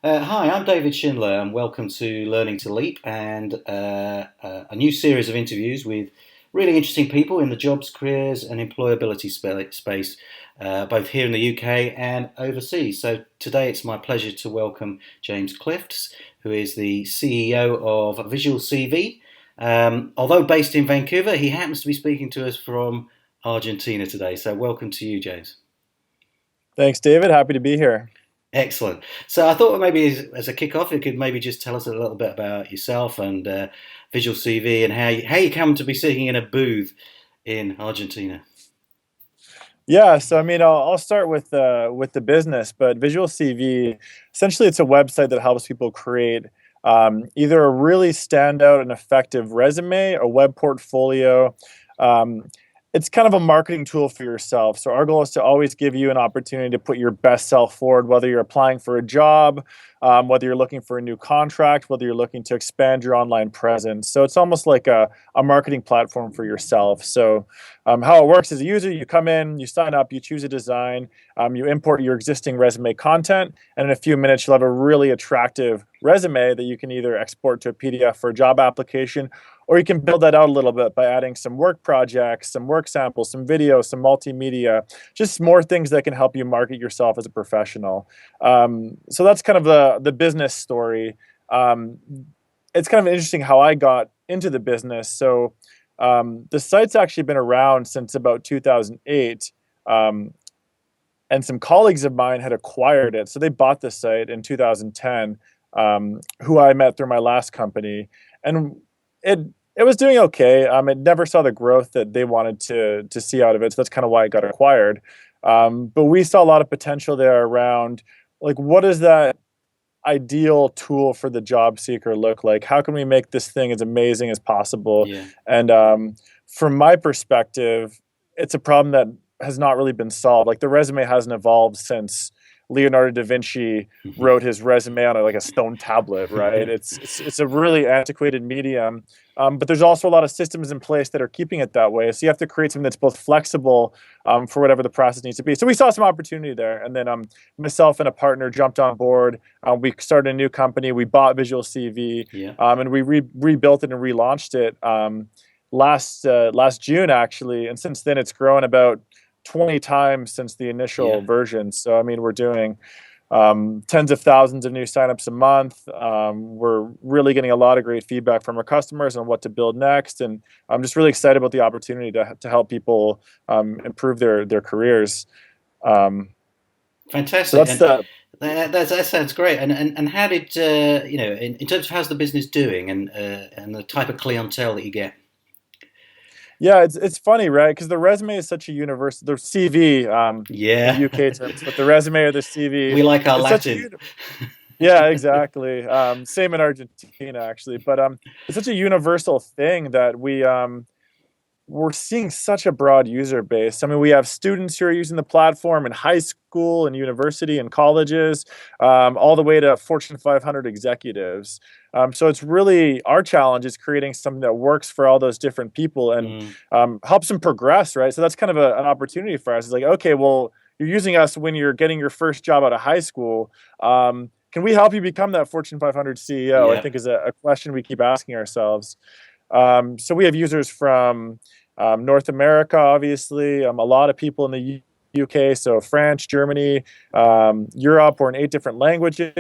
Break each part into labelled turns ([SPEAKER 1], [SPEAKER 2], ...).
[SPEAKER 1] Hi, I'm David Schindler, and welcome to Learning to Leap and a new series of interviews with really interesting people in the jobs, careers, and employability space, both here in the UK and overseas. So today it's my pleasure to welcome James Clift, who is the CEO of Visual CV. Although based in Vancouver, he happens to be speaking to us from Argentina today. So welcome to you, James.
[SPEAKER 2] Thanks, David. Happy to be here.
[SPEAKER 1] Excellent. So I thought maybe as a kick-off, you could maybe just tell us a little bit about yourself and Visual CV and how you come to be sitting in a booth in Argentina.
[SPEAKER 2] Yeah, so I'll start with the business, but Visual CV essentially it's a website that helps people create either a really standout and effective resume, a web portfolio. Um, it's kind of a marketing tool for yourself. So our goal is to always give you an opportunity to put your best self forward, whether you're applying for a job, whether you're looking for a new contract, whether you're looking to expand your online presence. So it's almost like a marketing platform for yourself. So how it works as a user, you come in, you sign up, you choose a design, you import your existing resume content, and in a few minutes, you'll have a really attractive resume that you can either export to a PDF for a job application, or you can build that out a little bit by adding some work projects, some work samples, some video, some multimedia, just more things that can help you market yourself as a professional. So that's kind of the business story. Um, it's kind of interesting how I got into the business. So the site's actually been around since about 2008. Um, and some colleagues of mine had acquired it. So they bought the site in 2010, who I met through my last company. And it it was doing okay. It never saw the growth that they wanted to see out of it. So that's kind of why it got acquired. But we saw a lot of potential there around like what is that ideal tool for the job seeker look like? How can we make this thing as amazing as possible?
[SPEAKER 1] Yeah.
[SPEAKER 2] And from my perspective, it's a problem that has not really been solved. Like the resume hasn't evolved since Leonardo da Vinci wrote his resume on like a stone tablet, right? It's a really antiquated medium, but there's also a lot of systems in place that are keeping it that way. So you have to create something that's both flexible for whatever the process needs to be. So we saw some opportunity there, and then myself and a partner jumped on board. We started a new company. We bought Visual CV,
[SPEAKER 1] Yeah.
[SPEAKER 2] and we rebuilt it and relaunched it last June actually. And since then, it's grown about 20 times since the initial
[SPEAKER 1] Yeah.
[SPEAKER 2] version. So we're doing tens of thousands of new signups a month. We're really getting a lot of great feedback from our customers on what to build next, and I'm just really excited about the opportunity to help people improve their careers. Um, so
[SPEAKER 1] Fantastic.
[SPEAKER 2] that's
[SPEAKER 1] And
[SPEAKER 2] the
[SPEAKER 1] that sounds great. And how did in terms of how's the business doing and the type of clientele that you get?
[SPEAKER 2] Yeah, it's funny, right? Because the resume is such a universal. The CV, in
[SPEAKER 1] Yeah.
[SPEAKER 2] UK terms, but the resume or the CV,
[SPEAKER 1] We like our
[SPEAKER 2] it's such a
[SPEAKER 1] Latin.
[SPEAKER 2] yeah, exactly. Same in Argentina, actually. But it's such a universal thing that we're seeing such a broad user base. I mean, we have students who are using the platform in high school and university and colleges, all the way to Fortune 500 executives. So it's really our challenge is creating something that works for all those different people and
[SPEAKER 1] Mm,
[SPEAKER 2] helps them progress, right? So that's kind of an opportunity for us. It's like, okay, well, you're using us when you're getting your first job out of high school. Can we help you become that Fortune 500 CEO? I
[SPEAKER 1] yeah.
[SPEAKER 2] think is a question we keep asking ourselves. So we have users from North America, obviously, a lot of people in the UK, so France, Germany, Europe, we're in 8 different languages,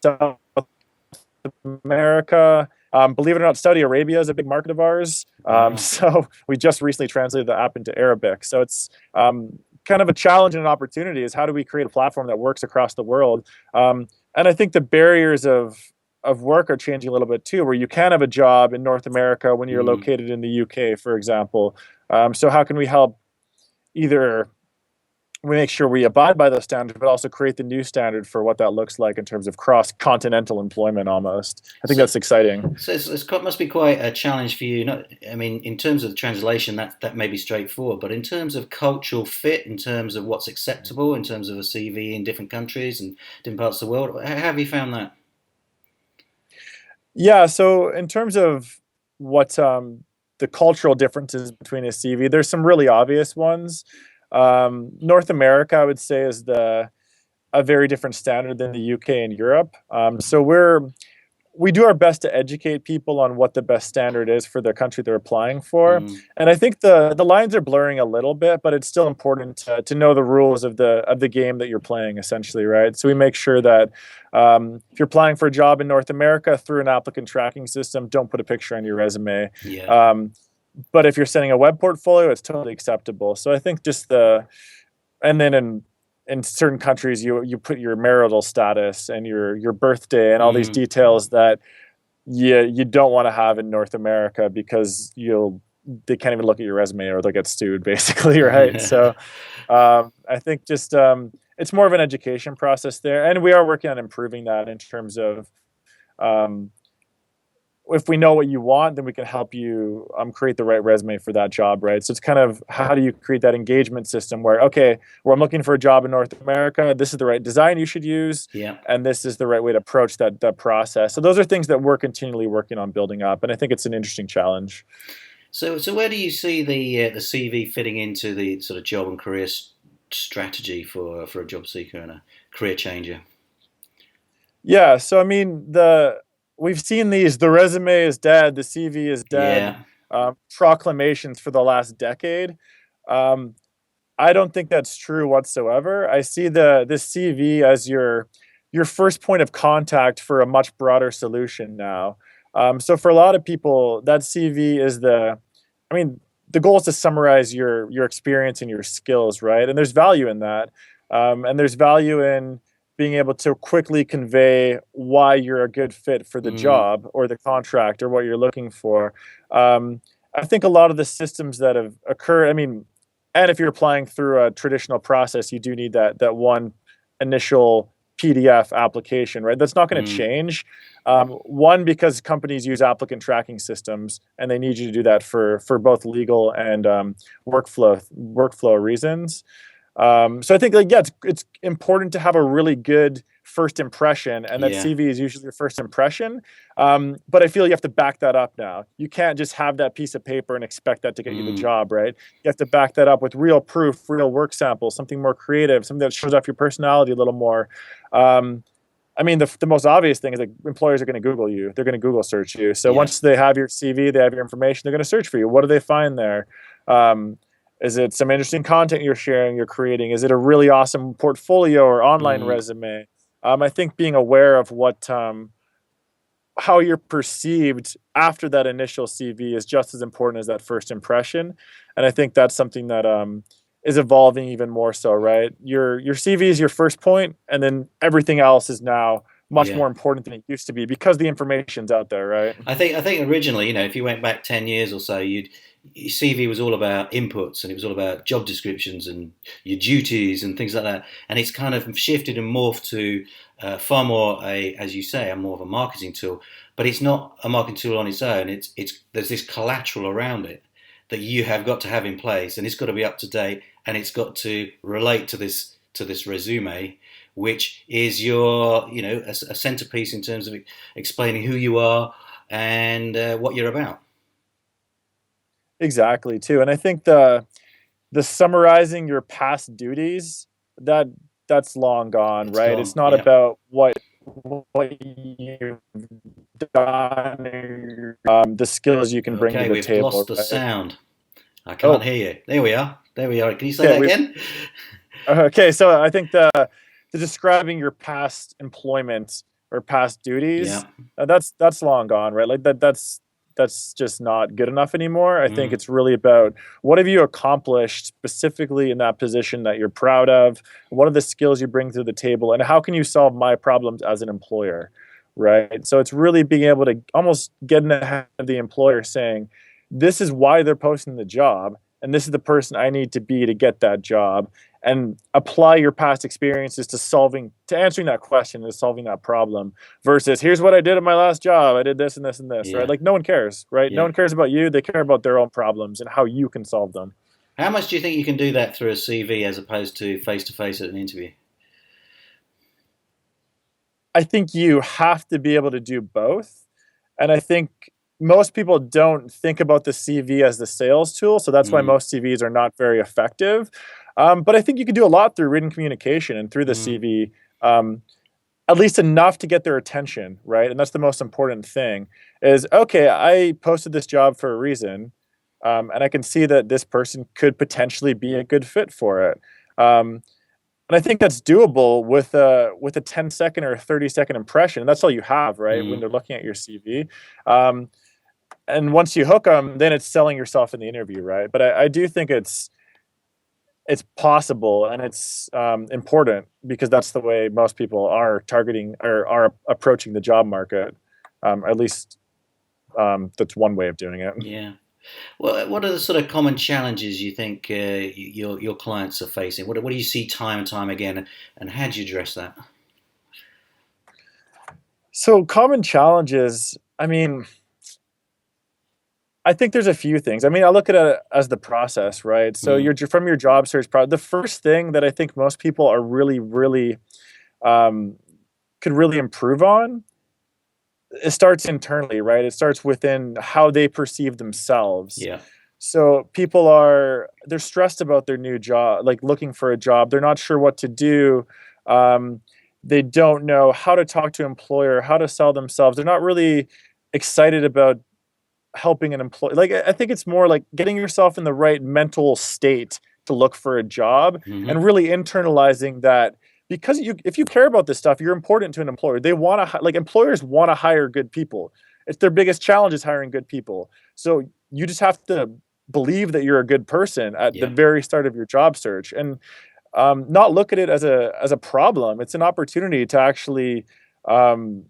[SPEAKER 2] South America. Believe it or not, Saudi Arabia is a big market of ours.
[SPEAKER 1] Wow.
[SPEAKER 2] So we just recently translated the app into Arabic. So it's kind of a challenge and an opportunity is how do we create a platform that works across the world? And I think the barriers of work are changing a little bit too, where you can have a job in North America when you're
[SPEAKER 1] Mm.
[SPEAKER 2] located in the UK, for example. So how can we help either we make sure we abide by those standards, but also create the new standard for what that looks like in terms of cross-continental employment almost. I think
[SPEAKER 1] So,
[SPEAKER 2] that's exciting.
[SPEAKER 1] so must be quite a challenge for you. Not, I mean, in terms of the translation, that may be straightforward, but in terms of cultural fit, in terms of what's acceptable, in terms of a CV in different countries and different parts of the world, how have you found that?
[SPEAKER 2] Yeah, so in terms of what the cultural differences between a CV, there's some really obvious ones. North America, I would say, is a very different standard than the UK and Europe. So we do our best to educate people on what the best standard is for the country they're applying for.
[SPEAKER 1] Mm,
[SPEAKER 2] And I think the lines are blurring a little bit, but it's still important to know the rules of the game that you're playing, essentially, right? So we make sure that if you're applying for a job in North America through an applicant tracking system, don't put a picture on your resume.
[SPEAKER 1] yeah.
[SPEAKER 2] Um, but if you're sending a web portfolio, it's totally acceptable. So I think just and then in certain countries you put your marital status and your birthday and all these
[SPEAKER 1] Mm,
[SPEAKER 2] details that you don't want to have in North America because they can't even look at your resume or they'll get sued basically, right? So I think just it's more of an education process there, and we are working on improving that in terms of um, if we know what you want, then we can help you create the right resume for that job, right? So it's kind of how do you create that engagement system where, okay, well, I'm looking for a job in North America. This is the right design you should use,
[SPEAKER 1] yeah.
[SPEAKER 2] and this is the right way to approach that process. So those are things that we're continually working on building up, and I think it's an interesting challenge.
[SPEAKER 1] So where do you see the CV fitting into the sort of job and career strategy for a job seeker and a career changer?
[SPEAKER 2] Yeah, so I mean we've seen these the resume is dead, the CV is dead
[SPEAKER 1] Yeah.
[SPEAKER 2] proclamations for the last decade. Um, I don't think that's true whatsoever. I see the CV as your first point of contact for a much broader solution now. So for a lot of people, that CV is I mean, the goal is to summarize your experience and your skills, right? And there's value in that, and there's value in being able to quickly convey why you're a good fit for the
[SPEAKER 1] Mm,
[SPEAKER 2] job or the contract or what you're looking for. I think a lot of the systems that have occurred, I mean, and if you're applying through a traditional process, you do need that one initial PDF application, right? That's not going to
[SPEAKER 1] mm,
[SPEAKER 2] change. One, because companies use applicant tracking systems, and they need you to do that for both legal and workflow reasons. So I think like yeah, it's important to have a really good first impression, and that
[SPEAKER 1] yeah.
[SPEAKER 2] CV is usually your first impression. But I feel you have to back that up now. You can't just have that piece of paper and expect that to get you the
[SPEAKER 1] Mm,
[SPEAKER 2] job, right? You have to back that up with real proof, real work samples, something more creative, something that shows off your personality a little more. Um, I mean, the most obvious thing is that employers are going to Google you. They're going to Google search you. So
[SPEAKER 1] yeah.
[SPEAKER 2] once they have your CV, they have your information, they're going to search for you. What do they find there? Um, is it some interesting content you're sharing, you're creating? Is it a really awesome portfolio or online
[SPEAKER 1] Mm,
[SPEAKER 2] resume? I think being aware of how you're perceived after that initial CV is just as important as that first impression, and I think that's something that is evolving even more so. Right, your CV is your first point, and then everything else is now much
[SPEAKER 1] yeah.
[SPEAKER 2] more important than it used to be because the information's out there. Right.
[SPEAKER 1] I think originally, if you went back 10 years or so, your CV was all about inputs and it was all about job descriptions and your duties and things like that. And it's kind of shifted and morphed to far more as you say, a more of a marketing tool. But it's not a marketing tool on its own. It's there's this collateral around it that you have got to have in place, and it's got to be up to date, and it's got to relate to this resume, which is your a centerpiece in terms of explaining who you are and what you're about.
[SPEAKER 2] Exactly too, and I think the summarizing your past duties that that's long gone,
[SPEAKER 1] It's
[SPEAKER 2] right?
[SPEAKER 1] gone.
[SPEAKER 2] It's not
[SPEAKER 1] Yeah.
[SPEAKER 2] about what you've done or the skills you can bring to
[SPEAKER 1] Okay,
[SPEAKER 2] the
[SPEAKER 1] we've lost
[SPEAKER 2] table,
[SPEAKER 1] the
[SPEAKER 2] right?
[SPEAKER 1] sound. I can't
[SPEAKER 2] Oh,
[SPEAKER 1] hear you. There we are. There we are. Can you say
[SPEAKER 2] okay,
[SPEAKER 1] that
[SPEAKER 2] we
[SPEAKER 1] again?
[SPEAKER 2] okay. So I think the describing your past employment or past
[SPEAKER 1] Yeah.
[SPEAKER 2] duties that's long gone, right? Like that's just not good enough anymore. I think
[SPEAKER 1] Mm,
[SPEAKER 2] it's really about what have you accomplished specifically in that position that you're proud of? What are the skills you bring to the table, and how can you solve my problems as an employer, right? So it's really being able to almost get in the head of the employer saying, this is why they're posting the job, and this is the person I need to be to get that job, and apply your past experiences to answering that question, to solving that problem, versus here's what I did at my last job. I did this and this and this, right?
[SPEAKER 1] yeah.
[SPEAKER 2] Like no one cares, right? No
[SPEAKER 1] Yeah.
[SPEAKER 2] one cares about you. They care about their own problems and how you can solve them.
[SPEAKER 1] How much do you think you can do that through a CV as opposed to face at an interview?
[SPEAKER 2] I think you have to be able to do both. And I think most people don't think about the CV as the sales tool. So that's why
[SPEAKER 1] Mm,
[SPEAKER 2] most CVs are not very effective. But I think you can do a lot through written communication and through the
[SPEAKER 1] Mm,
[SPEAKER 2] CV. Um, at least enough to get their attention, right? And that's the most important thing is, okay, I posted this job for a reason, and I can see that this person could potentially be a good fit for it. Um, and I think that's doable with a 10-second or a 30-second impression. That's all you have, right? When
[SPEAKER 1] mm,
[SPEAKER 2] they're looking at your CV. Um, and once you hook them, then it's selling yourself in the interview, right? But I do think it's possible and it's important because that's the way most people are targeting or are approaching the job market. At least that's one way of doing it.
[SPEAKER 1] yeah. Well, what are the sort of common challenges you think your clients are facing? What do you see time and time again, and how do you address that?
[SPEAKER 2] So common challenges. I mean, I think there's a few things. I mean, I look at it as the process, right? So
[SPEAKER 1] Mm,
[SPEAKER 2] you're from your job search process. The first thing that I think most people are really um, could really improve on, it starts internally, right? It starts within how they perceive themselves.
[SPEAKER 1] yeah.
[SPEAKER 2] So they're stressed about their new job, like looking for a job. They're not sure what to do. Um, they don't know how to talk to an employer, how to sell themselves. They're not really excited about helping an employee. Like I think it's more like getting yourself in the right mental state to look for a job
[SPEAKER 1] Hmm.
[SPEAKER 2] and really internalizing that because if you care about this stuff, you're important to an employer. They want to like employers want to hire good people. It's their biggest challenge is hiring good people. So you just have to believe that you're a good person at the
[SPEAKER 1] Yeah.
[SPEAKER 2] very start of your job search and not look at it as a problem. It's an opportunity to actually um,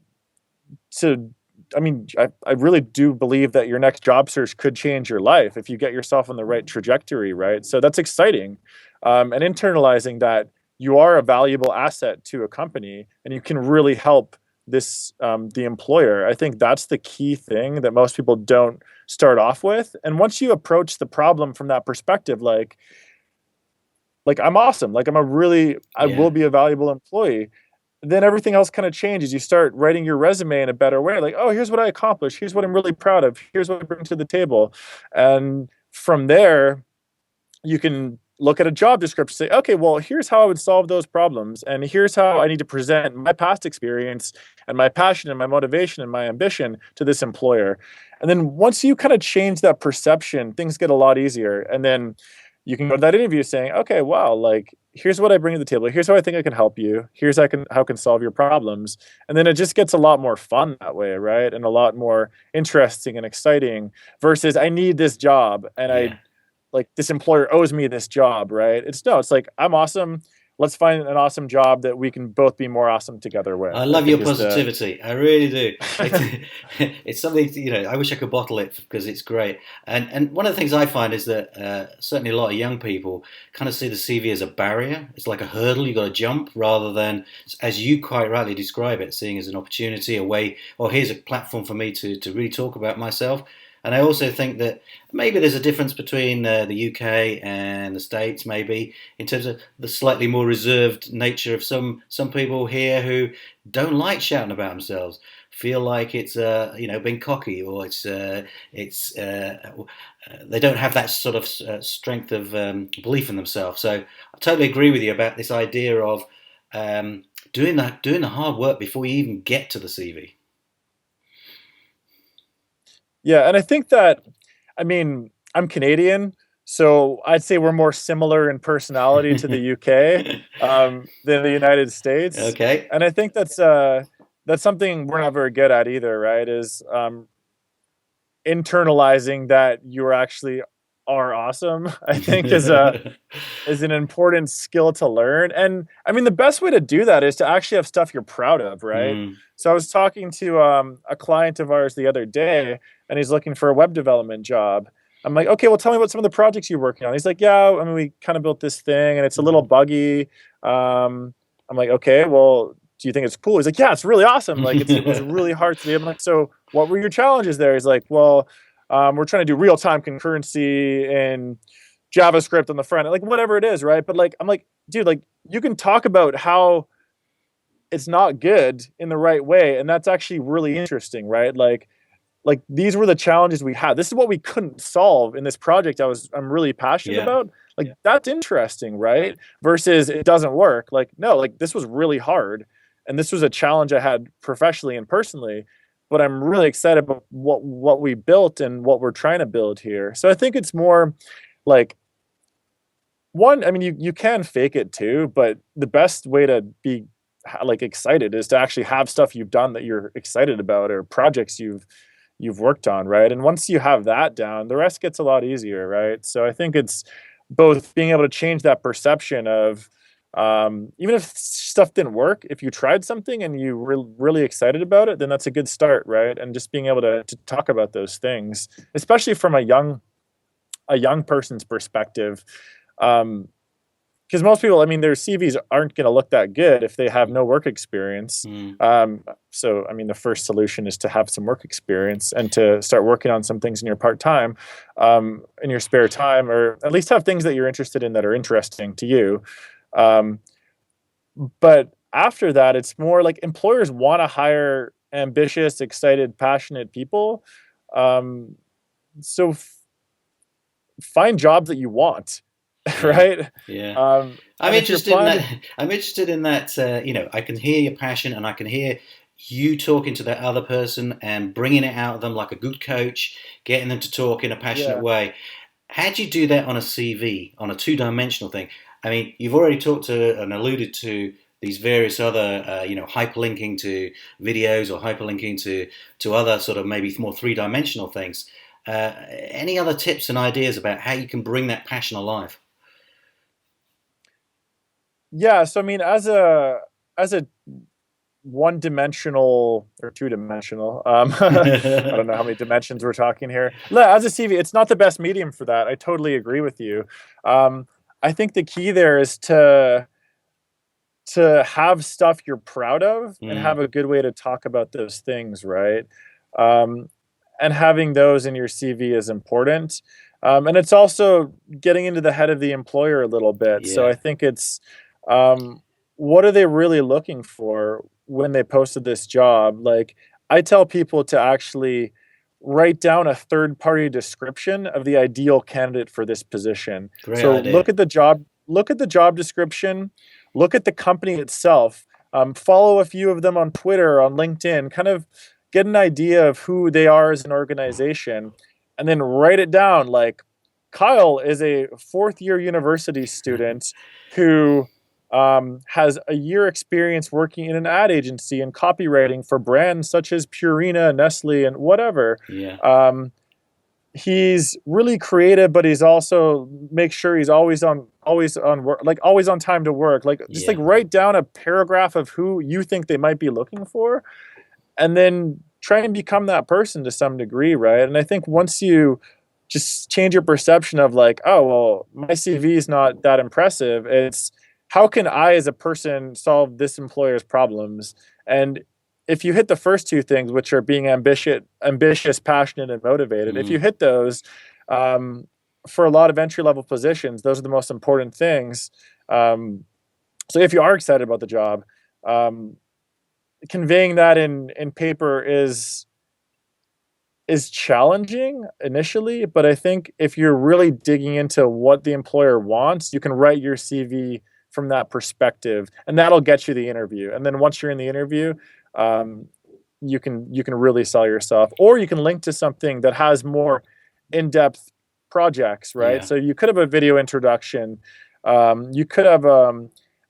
[SPEAKER 2] to I mean, I really do believe that your next job search could change your life if you get yourself on the right trajectory, right? So that's exciting. And internalizing that you are a valuable asset to a company and you can really help the employer. I think that's the key thing that most people don't start off with. And once you approach the problem from that perspective, like I'm awesome, like I
[SPEAKER 1] Yeah.
[SPEAKER 2] will be a valuable employee, then everything else kind of changes. You start writing your resume in a better way. Like, oh, here's what I accomplished. Here's what I'm really proud of. Here's what I bring to the table. And from there, you can look at a job description, say, okay, well, here's how I would solve those problems. And here's how I need to present my past experience and my passion and my motivation and my ambition to this employer. And then once you kind of change that perception, things get a lot easier. And then you can go to that interview saying, okay, wow, like here's what I bring to the table. Here's how I think I can help you. Here's how I can solve your problems. And then it just gets a lot more fun that way, right? And a lot more interesting and exciting versus I need this job and I
[SPEAKER 1] Yeah.
[SPEAKER 2] like this employer owes me this job, right? It's no, it's like I'm awesome. Let's find an awesome job that we can both be more awesome together
[SPEAKER 1] I
[SPEAKER 2] with. I
[SPEAKER 1] love your
[SPEAKER 2] think is the
[SPEAKER 1] positivity. I really do. It's something I wish I could bottle it because it's great. And one of the things I find is that certainly a lot of young people kind of see the CV as a barrier. It's like a hurdle you got to jump rather than, as you quite rightly describe it, seeing as an opportunity, a way. Or here's a platform for me to really talk about myself. And I also think that maybe there's a difference between the UK and the States, maybe in terms of the slightly more reserved nature of some people here who don't like shouting about themselves, feel like it's being cocky, or it's they don't have that sort of strength of belief in themselves. So I totally agree with you about this idea of um, doing the hard work before you even get to the CV.
[SPEAKER 2] yeah, and I think that I mean, I'm Canadian, so I'd say we're more similar in personality to the UK than the United States.
[SPEAKER 1] Okay.
[SPEAKER 2] And I think that's something we're not very good at either, right? Is internalizing that you actually are awesome, I think is an important skill to learn. And I mean, the best way to do that is to actually have stuff you're proud of, right?
[SPEAKER 1] Mm,
[SPEAKER 2] So I was talking to a client of ours the other day, and he's looking for a web development job. I'm like, okay, well, tell me about some of the projects you're working on. He's like, yeah, I mean, we kind of built this thing, and it's a little buggy. I'm like, okay, well, do you think it's cool? He's like, yeah, it's really awesome. Like, it was really hard to do. I'm like, so what were your challenges there? He's like, well, we're trying to do real time concurrency and JavaScript on the front, like whatever it is, right? But like, I'm like, dude, like you can talk about how it's not good in the right way, and that's actually really interesting, right? Like, like these were the challenges we had. This is what we couldn't solve in this project I'm really passionate
[SPEAKER 1] Yeah.
[SPEAKER 2] about. Like that's interesting, right? Versus it doesn't work. Like no, like this was really hard and this was a challenge I had professionally and personally, but I'm really excited about what we built and what we're trying to build here. So I think it's more like one, I mean, you can fake it too, but the best way to be like excited is to actually have stuff you've done that you're excited about or projects you've worked on, right? And once you have that down, the rest gets a lot easier, right? So I think it's both being able to change that perception of even if stuff didn't work, if you tried something and you were really excited about it, then that's a good start, right? And just being able to talk about those things, especially from a young person's perspective. Um, because most people, I mean, their CVs aren't going to look that good if they have no work experience.
[SPEAKER 1] Mm.
[SPEAKER 2] So, I mean, the first solution is to have some work experience and to start working on some things in your part time, in your spare time, or at least have things that you're interested in that are interesting to you. Um, but after that, it's more like employers want to hire ambitious, excited, passionate people. Um, so find jobs that you want,
[SPEAKER 1] Yeah.
[SPEAKER 2] right?
[SPEAKER 1] Yeah. I'm
[SPEAKER 2] And if you're
[SPEAKER 1] interested in
[SPEAKER 2] applying
[SPEAKER 1] that.
[SPEAKER 2] to,
[SPEAKER 1] I'm interested in that. I can hear your passion, and I can hear you talking to that other person and bringing it out of them like a good coach, getting them to talk in a passionate
[SPEAKER 2] yeah,
[SPEAKER 1] way. How do you do that on a CV, on a two-dimensional thing? I mean, you've already talked to and alluded to these various other, hyperlinking to videos or hyperlinking to other sort of maybe more three-dimensional things. Any other tips and ideas about how you can bring that passion alive?
[SPEAKER 2] yeah. So I mean, as a one dimensional or two dimensional, I don't know how many dimensions we're talking here. As a CV, it's not the best medium for that. I totally agree with you. Um, I think the key there is to have stuff you're proud of and
[SPEAKER 1] Mm,
[SPEAKER 2] have a good way to talk about those things, right? Um, and having those in your CV is important. And it's also getting into the head of the employer a little bit. So
[SPEAKER 1] yeah,
[SPEAKER 2] I think it's um, what are they really looking for when they posted this job? Like, I tell people to actually write down a third party description of the ideal candidate for this position.
[SPEAKER 1] great
[SPEAKER 2] So
[SPEAKER 1] idea.
[SPEAKER 2] look at the job description, look at the company itself, follow a few of them on Twitter, on LinkedIn, kind of get an idea of who they are as an organization, and then write it down. Like, Kyle is a fourth year university student who has a year experience working in an ad agency and copywriting for brands such as Purina, Nestle, and whatever.
[SPEAKER 1] Yeah,
[SPEAKER 2] Um, he's really creative, but he's also make sure he's always on work, like always on time to work. Like just like
[SPEAKER 1] yeah,
[SPEAKER 2] write down a paragraph of who you think they might be looking for, and then try and become that person to some degree, right? And I think once you just change your perception of like, oh well, my CV is not that impressive. It's how can I as a person solve this employer's problems? And if you hit the first two things, which are being ambitious, passionate, and motivated, if you
[SPEAKER 1] mm,
[SPEAKER 2] hit those, um, for a lot of entry level positions, those are the most important things. Um, so if you are excited about the job, um, conveying that in paper is challenging initially, but I think if you're really digging into what the employer wants, you can write your CV from that perspective, and that'll get you the interview. And then once you're in the interview, um, you can really sell yourself, or you can link to something that has more in-depth projects, right?
[SPEAKER 1] yeah,
[SPEAKER 2] So you could have a video introduction, you could have a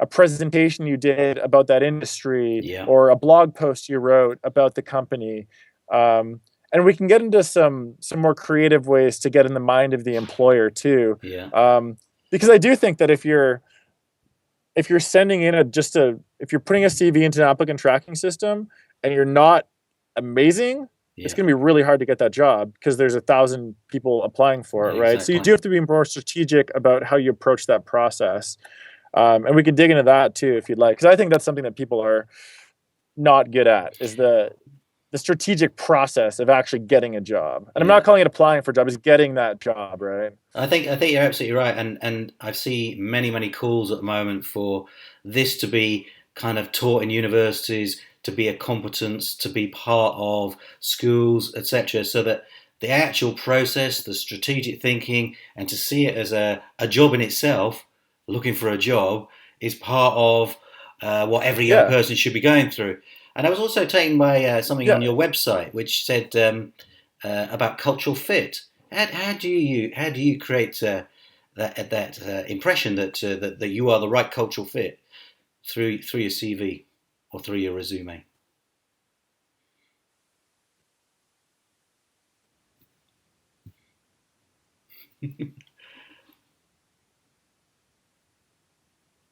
[SPEAKER 2] presentation you did about that industry,
[SPEAKER 1] yeah,
[SPEAKER 2] or a blog post you wrote about the company. Um, and we can get into some more creative ways to get in the mind of the employer too,
[SPEAKER 1] yeah,
[SPEAKER 2] um, because I do think that if you're sending in a just a if you're putting a CV into an applicant tracking system and you're not amazing, it's
[SPEAKER 1] yeah,
[SPEAKER 2] going to be really hard to get that job because there's 1,000 people applying for it, right? So you
[SPEAKER 1] exactly.
[SPEAKER 2] do have to be more strategic about how you approach that process, and we can dig into that too if you'd like, because I think that's something that people are not good at is the strategic process of actually getting a job. And I'm not
[SPEAKER 1] Yeah.
[SPEAKER 2] calling it applying for a job, it's getting that job, right?
[SPEAKER 1] I think you're absolutely right, and I see many calls at the moment for this to be kind of taught in universities to be a competence, to be part of schools, etc., so that the actual process, the strategic thinking, and to see it as a job in itself, looking for a job, is part of what every young
[SPEAKER 2] Yeah,
[SPEAKER 1] person should be going through. And I was also taken by something on
[SPEAKER 2] yeah,
[SPEAKER 1] your website which said about cultural fit. How do you create that impression that you are the right cultural fit through your CV or through your resume?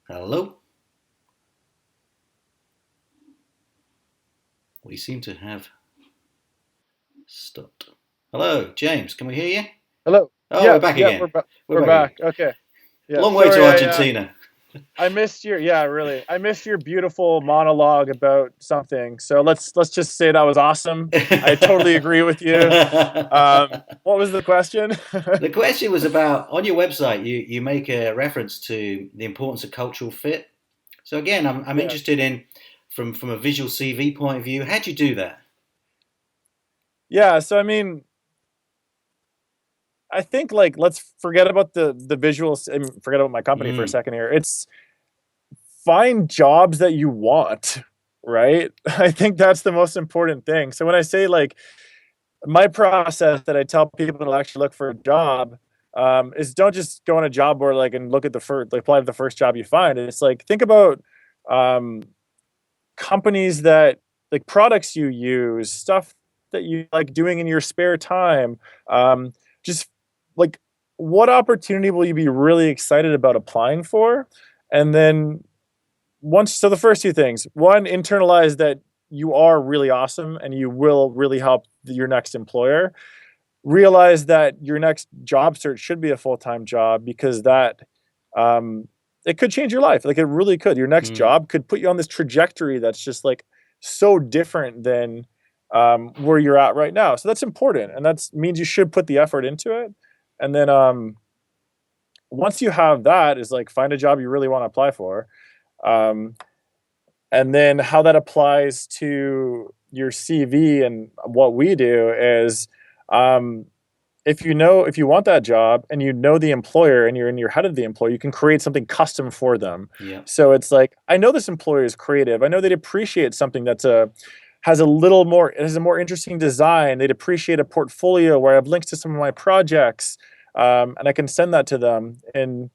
[SPEAKER 1] Hello, we seem to have stopped. Hello, James. Can we hear you?
[SPEAKER 2] hello.
[SPEAKER 1] Oh, we're
[SPEAKER 2] Yeah,
[SPEAKER 1] back
[SPEAKER 2] yeah,
[SPEAKER 1] again. We're
[SPEAKER 2] we're
[SPEAKER 1] back again.
[SPEAKER 2] back. Okay. Yeah,
[SPEAKER 1] Long way
[SPEAKER 2] sorry,
[SPEAKER 1] to Argentina.
[SPEAKER 2] I missed your, yeah, really. I missed your beautiful monologue about something. So let's just say that was awesome. I totally agree with you. What was the question?
[SPEAKER 1] The question was about on your website. You make a reference to the importance of cultural fit. So again, I'm
[SPEAKER 2] Yeah.
[SPEAKER 1] interested in from a visual CV point of view. How do you do that?
[SPEAKER 2] Yeah, so I mean, I think like let's forget about the visuals and forget about my company for a
[SPEAKER 1] Mm,
[SPEAKER 2] second here. It's find jobs that you want, right? I think that's the most important thing. So when I say like my process that I tell people to actually look for a job is don't just go on a job board like and look at the first like apply to the first job you find. And it's like think about um, companies that like products you use, stuff that you like doing in your spare time. Just like what opportunity will you be really excited about applying for? And then once so the first two things. One, internalize that you are really awesome and you will really help your next employer. Realize that your next job search should be a full-time job because that um it could change your life. Like it really could. Your next
[SPEAKER 1] mm,
[SPEAKER 2] job could put you on this trajectory that's just like so different than where you're at right now. So that's important and that means you should put the effort into it. And then once you have that is like find a job you really want to apply for. Um and then how that applies to your CV and what we do is um, if you want that job and you know the employer and you're in your head of the employer, you can create something custom for them.
[SPEAKER 1] yeah.
[SPEAKER 2] So it's like, I know this employer is creative. I know they'd appreciate something that's a has a little more has a more interesting design. They'd appreciate a portfolio where I have links to some of my projects, and I can send that to them. And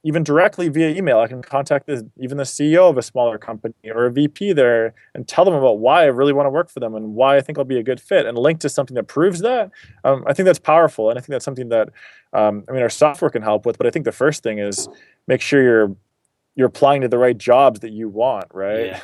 [SPEAKER 2] even directly via email, I can contact even the CEO of a smaller company or a VP there and tell them about why I really want to work for them and why I think I'll be a good fit, and link to something that proves that. I think that's powerful, and I think that's something that I mean our software can help with. But I think the first thing is make sure you're applying to the right jobs that you want, right?
[SPEAKER 1] Yeah.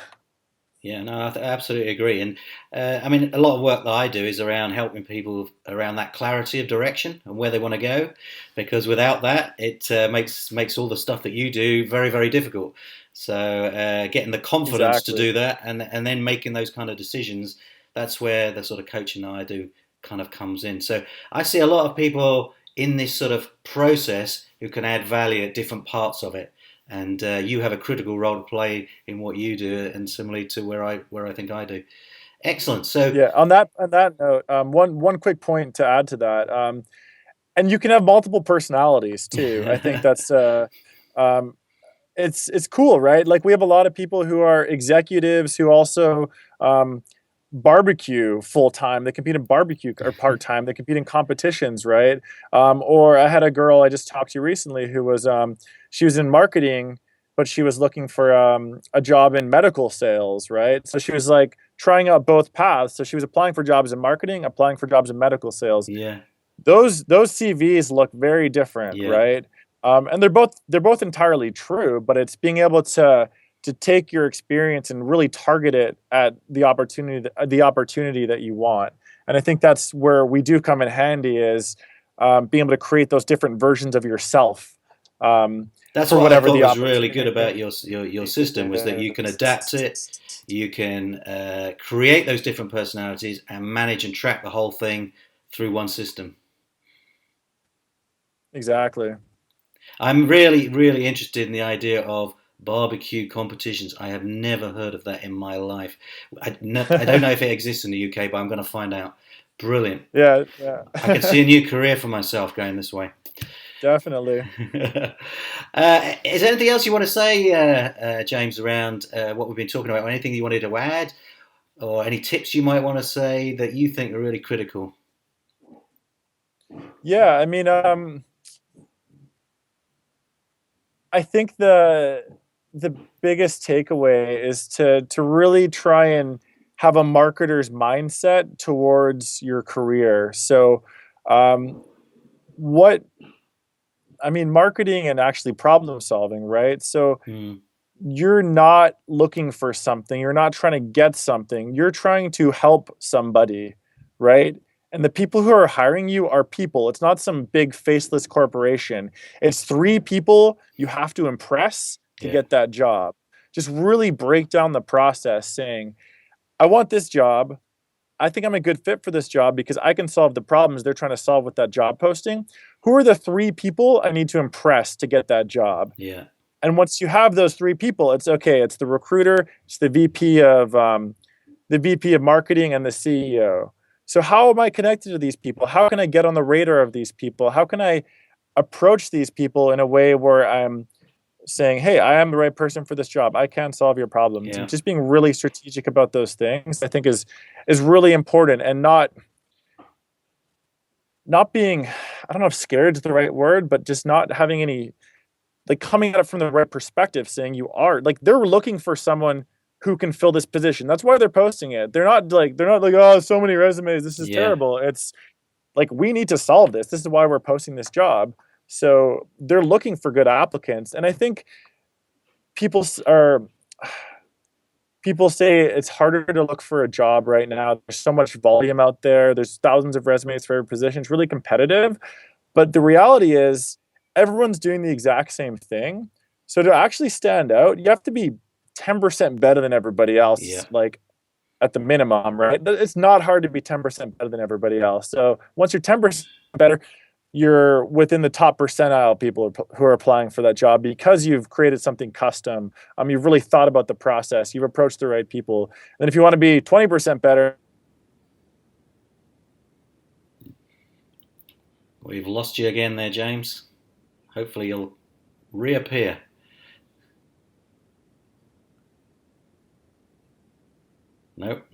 [SPEAKER 1] Yeah, no, I absolutely agree. And I mean, a lot of work that I do is around helping people around that clarity of direction and where they want to go, because without that, it makes all the stuff that you do very, very difficult. So getting the confidence to
[SPEAKER 2] Exactly.
[SPEAKER 1] do that and then making those kind of decisions, that's where the sort of coaching that I do kind of comes in. So I see a lot of people in this sort of process who can add value at different parts of it, and you have a critical role to play in what you do, and similarly to where I think I do. Excellent. So
[SPEAKER 2] Yeah. On that note, one quick point to add to that, and you can have multiple personalities too. I think that's um, it's cool, right? Like we have a lot of people who are executives who also um, barbecue full time. They compete in barbecue or part time. They compete in competitions, right? Or I had a girl I just talked to recently who was she was in marketing, but she was looking for a job in medical sales, right? So she was like trying out both paths. So she was applying for jobs in marketing, applying for jobs in medical sales.
[SPEAKER 1] yeah,
[SPEAKER 2] Those CVs look very different,
[SPEAKER 1] yeah,
[SPEAKER 2] right? And they're both entirely true, but it's being able to take your experience and really target it at the opportunity that you want. And I think that's where we do come in handy is being able to create those different versions of yourself
[SPEAKER 1] that's
[SPEAKER 2] for
[SPEAKER 1] what I
[SPEAKER 2] whatever
[SPEAKER 1] thought
[SPEAKER 2] the
[SPEAKER 1] was really good
[SPEAKER 2] opportunity
[SPEAKER 1] about your system, was that you can adapt
[SPEAKER 2] is.
[SPEAKER 1] it, you can create those different personalities and manage and track the whole thing through one system.
[SPEAKER 2] Exactly.
[SPEAKER 1] I'm really, really interested in the idea of barbecue competitions. I have never heard of that in my life. I don't know if it exists in the UK, but I'm going to find out. Brilliant.
[SPEAKER 2] Yeah, yeah.
[SPEAKER 1] I can see a new career for myself going this way.
[SPEAKER 2] Definitely.
[SPEAKER 1] Is there anything else you want to say, James, around what we've been talking about, or anything you wanted to add, or any tips you might want to say that you think are really critical?
[SPEAKER 2] Yeah, I mean, I think the biggest takeaway is to really try and have a marketer's mindset towards your career. So, um, what I mean, marketing and actually problem solving, right? So
[SPEAKER 1] Mm,
[SPEAKER 2] you're not looking for something, you're not trying to get something, you're trying to help somebody, right? And the people who are hiring you are people. It's not some big faceless corporation. It's three people you have to impress to
[SPEAKER 1] yeah,
[SPEAKER 2] get that job. Just really break down the process saying, I want this job. I think I'm a good fit for this job because I can solve the problems they're trying to solve with that job posting. Who are the three people I need to impress to get that job?
[SPEAKER 1] yeah,
[SPEAKER 2] And once you have those three people, it's okay. It's the recruiter, it's the VP of marketing, and the CEO. So how am I connected to these people? How can I get on the radar of these people? How can I approach these people in a way where I'm saying, "Hey, I am the right person for this job. I can solve your problems." And
[SPEAKER 1] yeah,
[SPEAKER 2] just being really strategic about those things, I think is really important, and not being, I don't know if scared is the right word, but just not having any, like, coming at it from the right perspective, saying you are like, they're looking for someone who can fill this position. That's why they're posting it. They're not like, oh, so many resumes. This is
[SPEAKER 1] yeah,
[SPEAKER 2] terrible. It's like, we need to solve this. This is why we're posting this job. So they're looking for good applicants. And I think people s- are people say it's harder to look for a job right now. There's so much volume out there. There's thousands of resumes for every position. It's really competitive. But the reality is, everyone's doing the exact same thing. So to actually stand out, you have to be 10% better than everybody
[SPEAKER 1] yeah,
[SPEAKER 2] else, like, at the minimum, right? It's not hard to be 10% better than everybody else. So once you're 10% better, you're within the top percentile of people who are applying for that job because you've created something custom. You've really thought about the process. You've approached the right people. And if you want to be 20% better,
[SPEAKER 1] We've lost you again there, James. Hopefully you'll reappear. Nope,